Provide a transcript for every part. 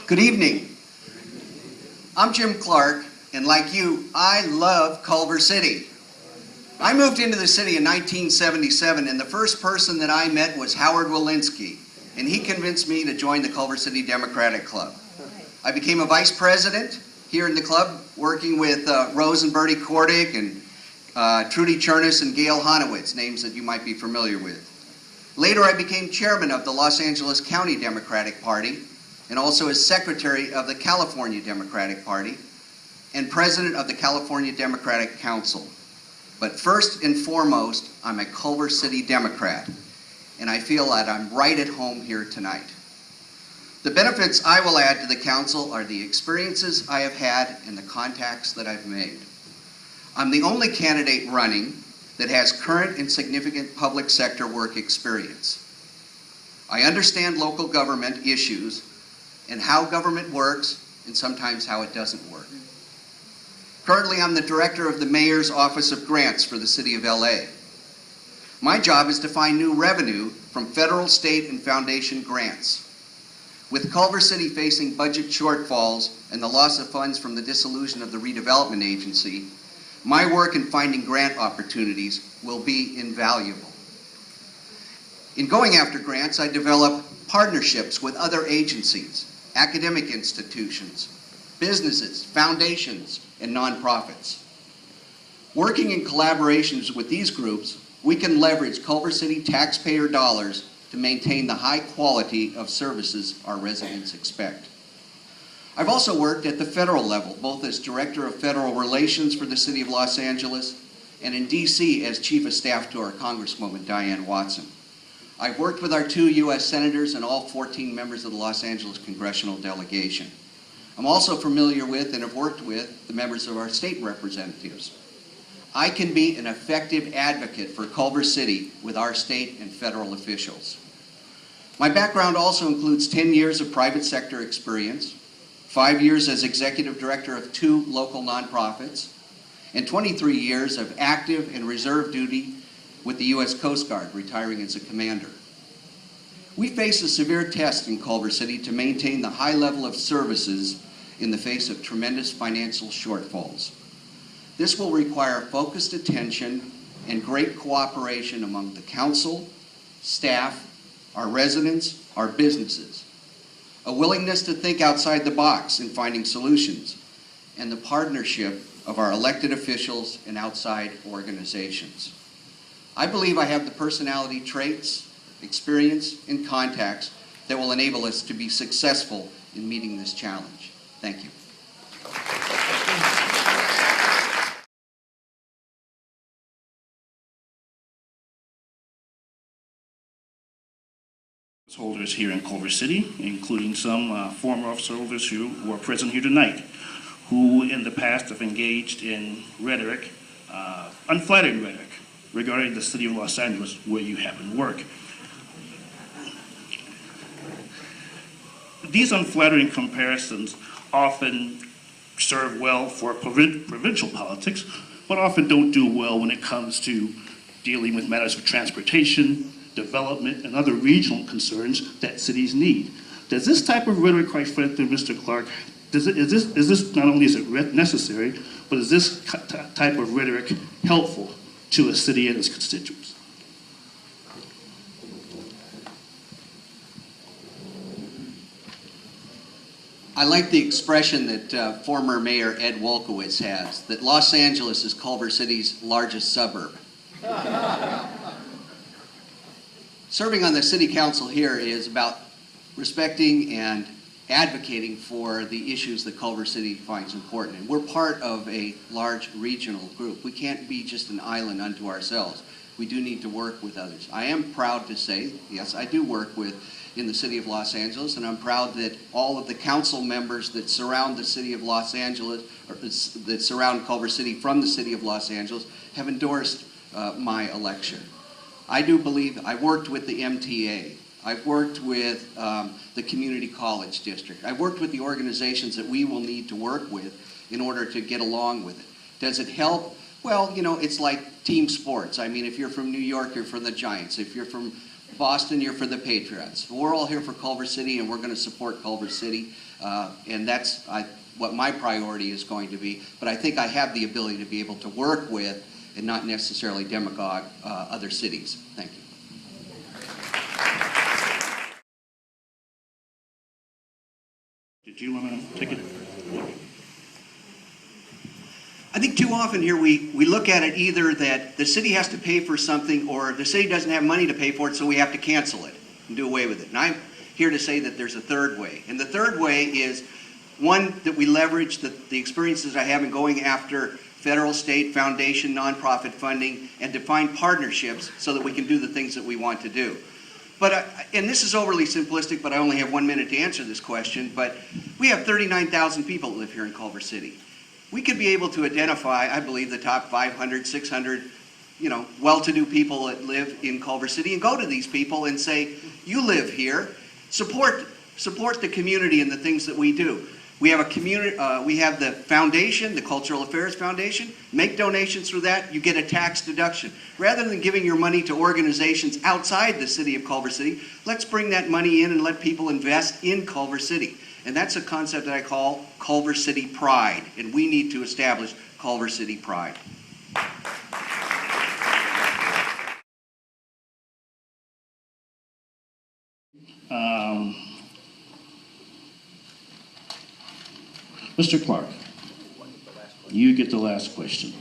Good evening. I'm Jim Clarke, and like you, I love Culver City. I moved into the city in 1977, and the first person that I met was Howard Walensky, and he convinced me to join the Culver City Democratic Club. I became a vice president here in the club, working with Rose and Bertie Kordick and Trudy Chernus and Gail Honowitz, names that you might be familiar with. Later, I became chairman of the Los Angeles County Democratic Party, and also as secretary of the California Democratic Party, and president of the California Democratic Council. But first and foremost, I'm a Culver City Democrat, and I feel that I'm right at home here tonight. The benefits I will add to the council are the experiences I have had and the contacts that I've made. I'm the only candidate running that has current and significant public sector work experience. I understand local government issues and how government works and sometimes how it doesn't work. Currently, I'm the director of the Mayor's Office of Grants for the City of LA. My job is to find new revenue from federal, state, and foundation grants. With Culver City facing budget shortfalls and the loss of funds from the dissolution of the redevelopment agency, my work in finding grant opportunities will be invaluable. In going after grants, I develop partnerships with other agencies, academic institutions, businesses, foundations, and nonprofits. Working in collaborations with these groups, we can leverage Culver City taxpayer dollars to maintain the high quality of services our residents expect. I've also worked at the federal level, both as Director of Federal Relations for the City of Los Angeles and in DC as Chief of Staff to our Congresswoman Diane Watson. I've worked with our 2 U.S. Senators and all 14 members of the Los Angeles Congressional Delegation. I'm also familiar with and have worked with the members of our state representatives. I can be an effective advocate for Culver City with our state and federal officials. My background also includes 10 years of private sector experience, 5 years as executive director of 2 local nonprofits, and 23 years of active and reserve duty with the U.S. Coast Guard, retiring as a commander. We face a severe test in Culver City to maintain the high level of services in the face of tremendous financial shortfalls. This will require focused attention and great cooperation among the council, staff, our residents, our businesses, a willingness to think outside the box in finding solutions, and the partnership of our elected officials and outside organizations. I believe I have the personality traits, experience, and contacts that will enable us to be successful in meeting this challenge. Thank you. Holders here in Culver City, including some former officer holders who are present here tonight, who in the past have engaged in rhetoric, unflattering rhetoric, regarding the city of Los Angeles, where you happen to work. These unflattering comparisons often serve well for provincial politics, but often don't do well when it comes to dealing with matters of transportation, development, and other regional concerns that cities need. Does this type of rhetoric, quite frankly, Mr. Clarke, is this not only is it necessary, but is this type of rhetoric helpful to a city and its constituents? I like the expression that former Mayor Ed Wolkowitz has, that Los Angeles is Culver City's largest suburb. Serving on the city council here is about respecting and advocating for the issues that Culver City finds important. And we're part of a large regional group. We can't be just an island unto ourselves. We do need to work with others. I am proud to say, yes, I do work in the city of Los Angeles, and I'm proud that all of the council members that surround the city of Los Angeles, or that surround Culver City from the city of Los Angeles, have endorsed my election. I do believe, I worked with the MTA, I've worked with the Community College District, I've worked with the organizations that we will need to work with in order to get along with it. Does it help? Well, you know, it's like team sports. I mean, if you're from New York, you're from the Giants. If you're from Boston, you're for the Patriots. We're all here for Culver City, and we're going to support Culver City, and that's what my priority is going to be. But I think I have the ability to be able to work with and not necessarily demagogue other cities. Thank you. Did you want to take it? I think too often here we look at it either that the city has to pay for something or the city doesn't have money to pay for it, so we have to cancel it and do away with it. And I'm here to say that there's a third way. And the third way is one, that we leverage the experiences I have in going after federal, state, foundation, nonprofit funding, and to find partnerships so that we can do the things that we want to do. But, and this is overly simplistic, but I only have 1 minute to answer this question, but we have 39,000 people that live here in Culver City. We could be able to identify, I believe, the top 500, 600, well-to-do people that live in Culver City and go to these people and say, you live here, support the community and the things that we do. We have a community, we have the foundation, the Cultural Affairs Foundation. Make donations through that, you get a tax deduction. Rather than giving your money to organizations outside the city of Culver City, let's bring that money in and let people invest in Culver City. And that's a concept that I call Culver City Pride, and we need to establish Culver City Pride. Mr. Clarke, you get the last question.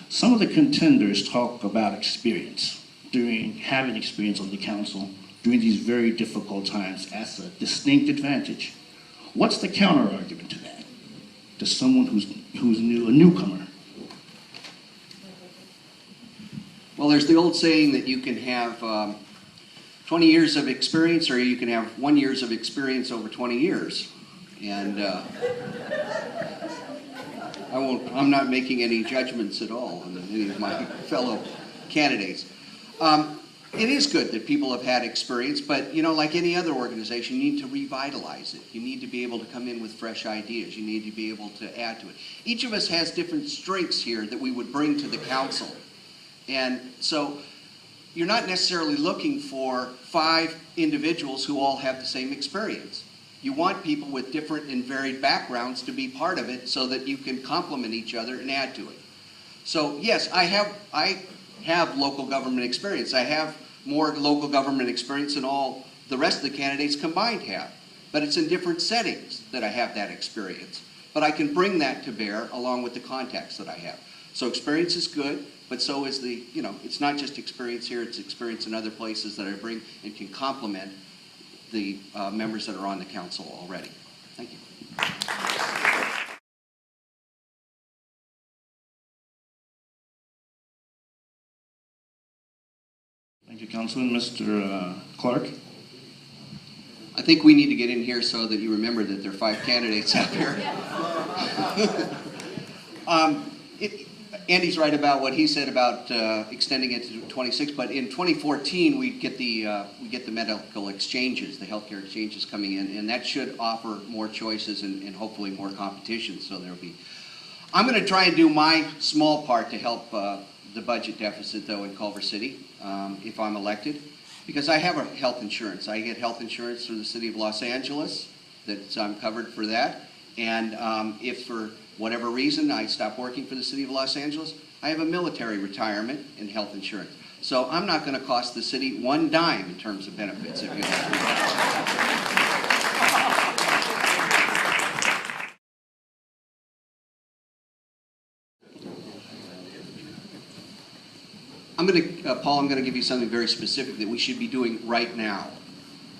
Some of the contenders talk about experience, having experience on the council during these very difficult times as a distinct advantage. What's the counter argument to that? To someone who's new, a newcomer? Well, there's the old saying that you can have 20 years of experience, or you can have 1 year of experience over 20 years. And I'm not making any judgments at all on any of my fellow candidates. It is good that people have had experience, but like any other organization, you need to revitalize it. You need to be able to come in with fresh ideas. You need to be able to add to it. Each of us has different strengths here that we would bring to the council. And so you're not necessarily looking for 5 individuals who all have the same experience. You want people with different and varied backgrounds to be part of it so that you can complement each other and add to it. So yes, I have local government experience. I have more local government experience than all the rest of the candidates combined have. But it's in different settings that I have that experience. But I can bring that to bear along with the contacts that I have. So experience is good, but so is the, it's not just experience here, it's experience in other places that I bring and can complement the members that are on the council already. Thank you. Thank you, Councilman. Mr. Clarke? I think we need to get in here so that you remember that there are 5 candidates out here. Andy's right about what he said about extending it to 26, but in 2014 we get the medical exchanges, the healthcare exchanges coming in, and that should offer more choices and hopefully more competition. So there'll be. I'm going to try and do my small part to help the budget deficit though in Culver City if I'm elected, because I have a health insurance. I get health insurance through the city of Los Angeles. That I'm covered for that, and if for whatever reason I stop working for the city of Los Angeles, I have a military retirement and health insurance. So I'm not going to cost the city 1 dime in terms of benefits. If you Paul, I'm going to give you something very specific that we should be doing right now.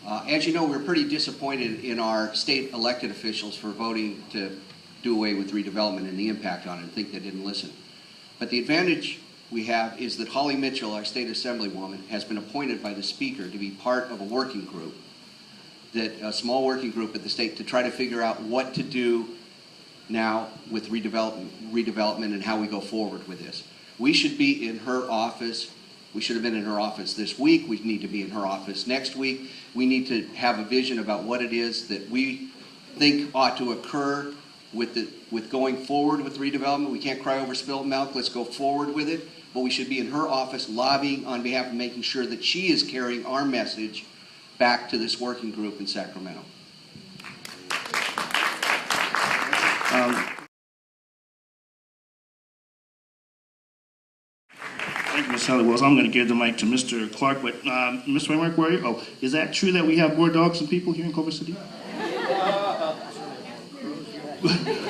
As you know, we're pretty disappointed in our state elected officials for voting to do away with redevelopment and the impact on it. I think they didn't listen. But the advantage we have is that Holly Mitchell, our state assemblywoman, has been appointed by the speaker to be part of a working group, a small working group at the state to try to figure out what to do now with redevelopment and how we go forward with this. We should be in her office. We should have been in her office this week. We need to be in her office next week. We need to have a vision about what it is that we think ought to occur with going forward with redevelopment. We can't cry over spilled milk. Let's go forward with it. But we should be in her office lobbying on behalf of making sure that she is carrying our message back to this working group in Sacramento. Thank you, Ms. Halliwell. I'm going to give the mic to Mr. Clarke, but Mr. Waymark, where are you? Oh, is that true that we have more dogs than people here in Culver City?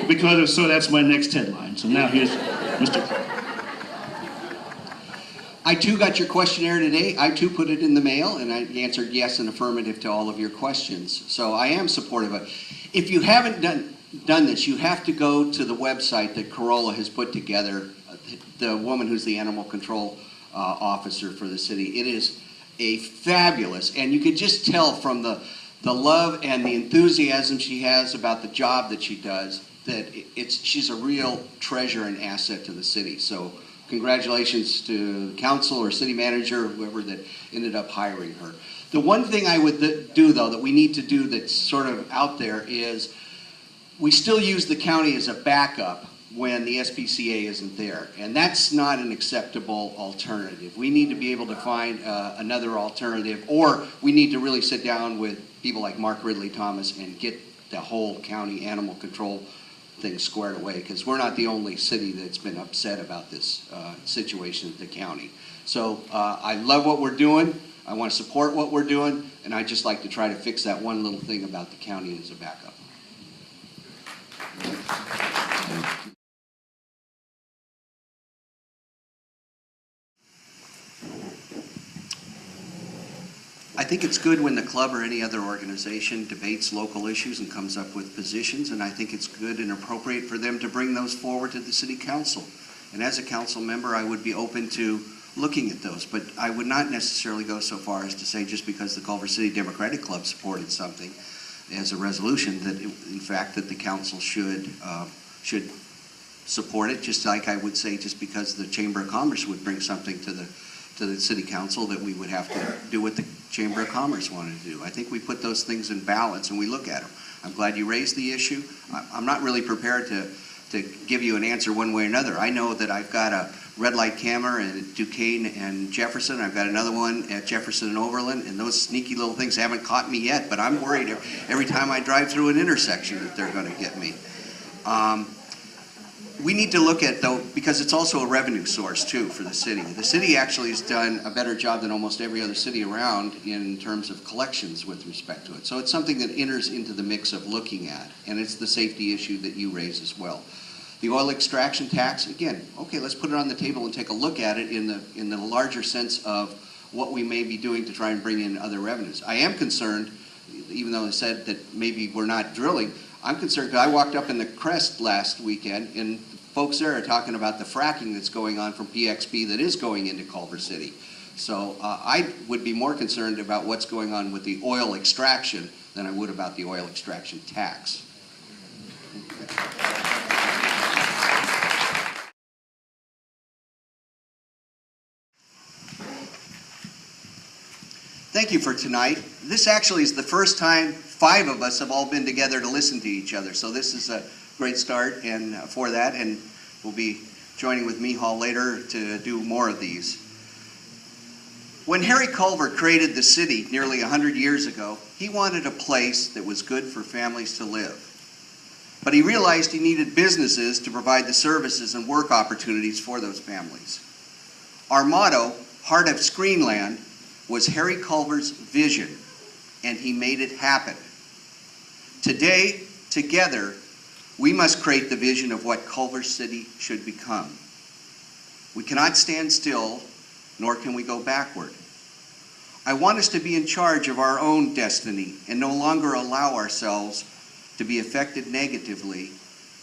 Because if so, that's my next headline. So now here's Mr. Clarke. I too got your questionnaire today. I too put it in the mail, and I answered yes and affirmative to all of your questions. So I am supportive of it. If you haven't done this, you have to go to the website that Corolla has put together, the woman who's the animal control officer for the city. It is a fabulous, and you could just tell from the love and the enthusiasm she has about the job that she does, that she's a real treasure and asset to the city. So congratulations to council or city manager, whoever that ended up hiring her. The one thing I would do, though, that we need to do that's sort of out there is we still use the county as a backup when the SPCA isn't there. And that's not an acceptable alternative. We need to be able to find another alternative, or we need to really sit down with people like Mark Ridley Thomas and get the whole county animal control thing squared away, because we're not the only city that's been upset about this situation at the county. So I love what we're doing. I want to support what we're doing, and I'd just like to try to fix that one little thing about the county as a backup. I think it's good when the club or any other organization debates local issues and comes up with positions, and I think it's good and appropriate for them to bring those forward to the city council. And as a council member, I would be open to looking at those, but I would not necessarily go so far as to say just because the Culver City Democratic Club supported something as a resolution that, in fact, that the council should support it, just like I would say just because the Chamber of Commerce would bring something to the city council that we would have to do what the Chamber of Commerce wanted to do. I think we put those things in balance and we look at them. I'm glad you raised the issue. I'm not really prepared to give you an answer one way or another. I know that I've got a red light camera at Duquesne and Jefferson. I've got another one at Jefferson and Overland, and those sneaky little things haven't caught me yet, but I'm worried every time I drive through an intersection that they're going to get me. We need to look at, though, because it's also a revenue source, too, for the city. The city actually has done a better job than almost every other city around in terms of collections with respect to it. So it's something that enters into the mix of looking at, and it's the safety issue that you raise as well. The oil extraction tax, again, okay, let's put it on the table and take a look at it in the larger sense of what we may be doing to try and bring in other revenues. I am concerned, even though I said that maybe we're not drilling, I'm concerned because I walked up in the Crest last weekend and folks there are talking about the fracking that's going on from PXP that is going into Culver City. So I would be more concerned about what's going on with the oil extraction than I would about the oil extraction tax. Thank you for tonight. This actually is the first time 5 of us have all been together to listen to each other. So this is a great start and for that, and we'll be joining with Mihal later to do more of these. When Harry Culver created the city nearly 100 years ago, he wanted a place that was good for families to live. But he realized he needed businesses to provide the services and work opportunities for those families. Our motto, Heart of Screenland, was Harry Culver's vision, and he made it happen. Today, together, we must create the vision of what Culver City should become. We cannot stand still, nor can we go backward. I want us to be in charge of our own destiny and no longer allow ourselves to be affected negatively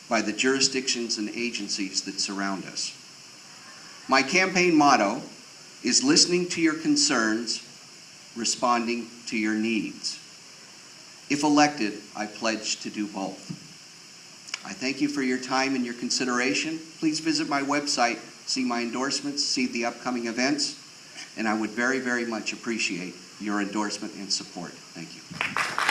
by the jurisdictions and agencies that surround us. My campaign motto is listening to your concerns, responding to your needs. If elected, I pledge to do both. I thank you for your time and your consideration. Please visit my website, see my endorsements, see the upcoming events, and I would very, very much appreciate your endorsement and support. Thank you.